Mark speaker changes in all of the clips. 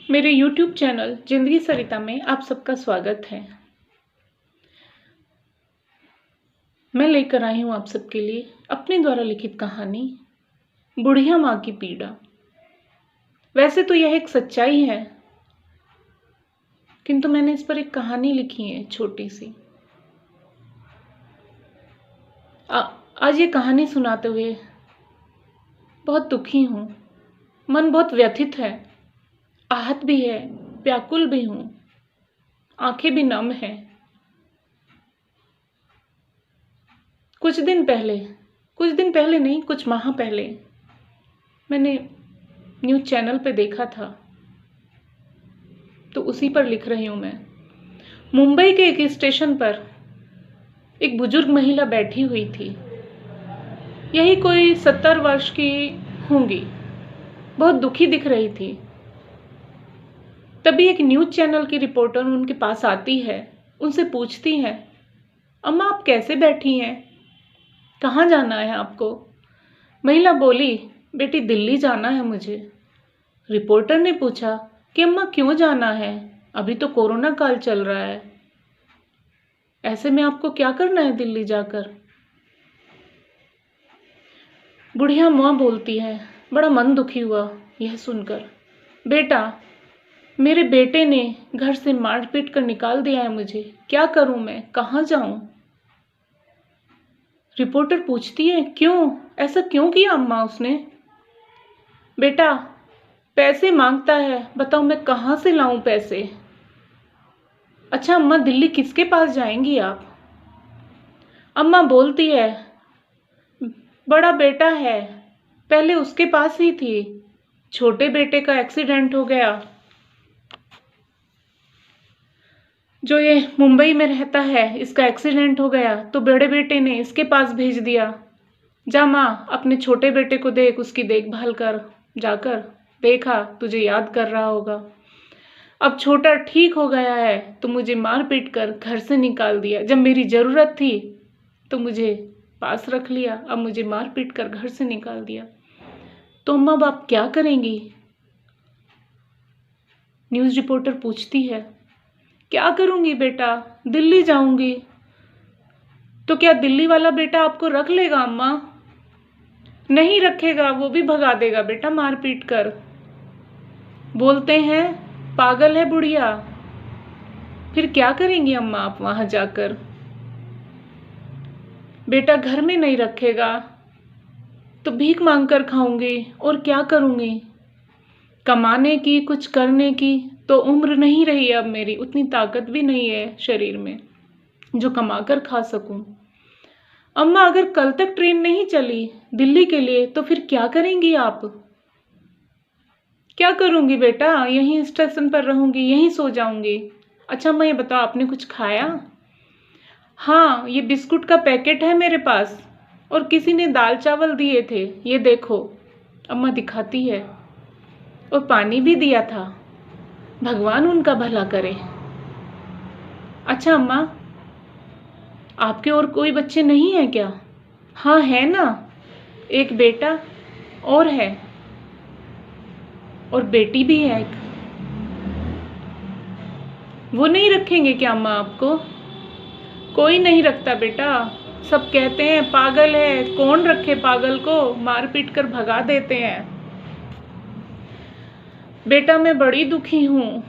Speaker 1: मेरे YouTube channel जिंदगी सरिता में आप सबका स्वागत है। मैं लेकर आई हूँ आप सबके लिए अपने द्वारा लिखित कहानी बुढ़िया माँ की पीड़ा। वैसे तो यह एक सच्चाई है, किंतु मैंने इस पर एक कहानी लिखी है छोटी सी। आज ये कहानी सुनाते हुए बहुत दुखी हूँ, मन बहुत व्यथित है, आहत भी है, व्याकुल भी हूँ, आंखें भी नम हैं। कुछ दिन पहले नहीं, कुछ माह पहले मैंने न्यूज़ चैनल पे देखा था, तो उसी पर लिख रही हूँ मैं। मुंबई के एक स्टेशन पर एक बुजुर्ग महिला बैठी हुई थी। यही कोई 70 वर्ष की होंगी, बहुत दुखी दिख रही थी। तभी एक न्यूज़ चैनल की रिपोर्टर उनके पास आती है, उनसे पूछती है, अम्मा आप कैसे बैठी हैं, कहाँ जाना है आपको? महिला बोली, बेटी दिल्ली जाना है मुझे। रिपोर्टर ने पूछा कि अम्मा क्यों जाना है, अभी तो कोरोना काल चल रहा है, ऐसे में आपको क्या करना है दिल्ली जाकर? बुढ़िया माँ बोलती है, बड़ा मन दुखी हुआ यह सुनकर, बेटा मेरे बेटे ने घर से मार पीट कर निकाल दिया है मुझे, क्या करूं मैं, कहाँ जाऊं? रिपोर्टर पूछती है, क्यों, ऐसा क्यों किया अम्मा उसने? बेटा पैसे मांगता है, बताओ मैं कहाँ से लाऊं पैसे? अच्छा अम्मा दिल्ली किसके पास जाएंगी आप? अम्मा बोलती है, बड़ा बेटा है, पहले उसके पास ही थी, छोटे बेटे का एक्सीडेंट हो गया, जो ये मुंबई में रहता है इसका एक्सीडेंट हो गया, तो बड़े बेटे ने इसके पास भेज दिया, जा माँ अपने छोटे बेटे को देख, उसकी देखभाल कर, जाकर देखा तुझे याद कर रहा होगा। अब छोटा ठीक हो गया है तो मुझे मार पीट कर घर से निकाल दिया, जब मेरी ज़रूरत थी तो मुझे पास रख लिया, अब मुझे मार पीट कर घर से निकाल दिया, तो अम्मा बाप क्या करेंगी? न्यूज़ रिपोर्टर पूछती है, क्या करूँगी बेटा, दिल्ली जाऊँगी, तो क्या दिल्ली वाला बेटा आपको रख लेगा अम्मा? नहीं रखेगा, वो भी भगा देगा बेटा मार पीट कर। बोलते हैं पागल है बुढ़िया, फिर क्या करेंगी अम्मा आप वहाँ जाकर? बेटा घर में नहीं रखेगा तो भीख मांग कर खाऊंगी, और क्या करूँगी? कमाने की, कुछ करने की तो उम्र नहीं रही अब मेरी, उतनी ताकत भी नहीं है शरीर में जो कमा कर खा सकूं। अम्मा अगर कल तक ट्रेन नहीं चली दिल्ली के लिए तो फिर क्या करेंगी आप? क्या करूँगी बेटा, यहीं स्टेशन पर रहूँगी, यहीं सो जाऊँगी। अच्छा अम्मा ये बताओ आपने कुछ खाया? हाँ ये बिस्कुट का पैकेट है मेरे पास, और किसी ने दाल चावल दिए थे, ये देखो। अम्मा दिखाती है, और पानी भी दिया था, भगवान उनका भला करे। अच्छा अम्मा आपके और कोई बच्चे नहीं हैं क्या? हाँ है ना, एक बेटा और है, और बेटी भी है एक। वो नहीं रखेंगे क्या अम्मा आपको? कोई नहीं रखता बेटा, सब कहते हैं पागल है, कौन रखे पागल को, मार पीट कर भगा देते हैं। बेटा मैं बड़ी दुखी हूँ,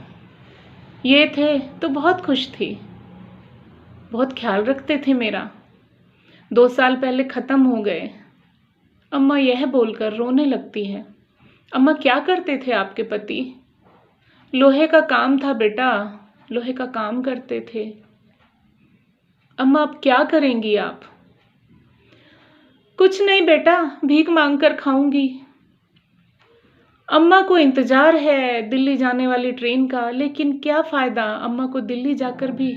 Speaker 1: ये थे तो बहुत खुश थी, बहुत ख्याल रखते थे मेरा, 2 साल पहले ख़त्म हो गए। अम्मा यह बोलकर रोने लगती है। अम्मा क्या करते थे आपके पति? लोहे का काम था बेटा, लोहे का काम करते थे। अम्मा अब क्या करेंगी आप? कुछ नहीं बेटा, भीख मांग कर खाऊंगी। अम्मा को इंतज़ार है दिल्ली जाने वाली ट्रेन का, लेकिन क्या फ़ायदा, अम्मा को दिल्ली जाकर भी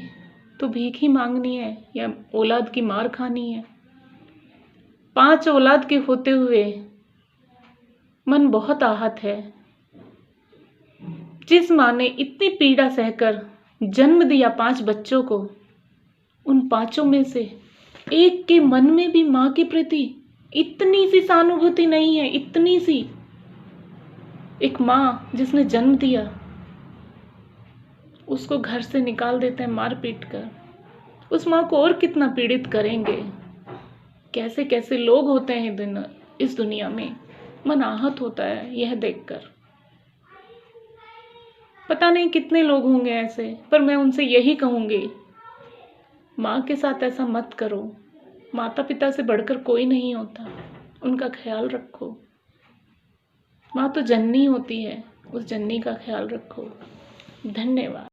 Speaker 1: तो भीख ही मांगनी है या औलाद की मार खानी है। 5 औलाद के होते हुए मन बहुत आहत है। जिस माँ ने इतनी पीड़ा सहकर जन्म दिया 5 बच्चों को, उन 5 में से एक के मन में भी माँ के प्रति इतनी सी सहानुभूति नहीं है, इतनी सी। एक माँ जिसने जन्म दिया, उसको घर से निकाल देते हैं मार पीट कर। उस माँ को और कितना पीड़ित करेंगे। कैसे कैसे लोग होते हैं इस दुनिया में। मन आहत होता है यह देखकर। पता नहीं कितने लोग होंगे ऐसे, पर मैं उनसे यही कहूँगी, माँ के साथ ऐसा मत करो। माता पिता से बढ़कर कोई नहीं होता, उनका ख्याल रखो। माँ तो जननी होती है, उस जननी का ख्याल रखो। धन्यवाद।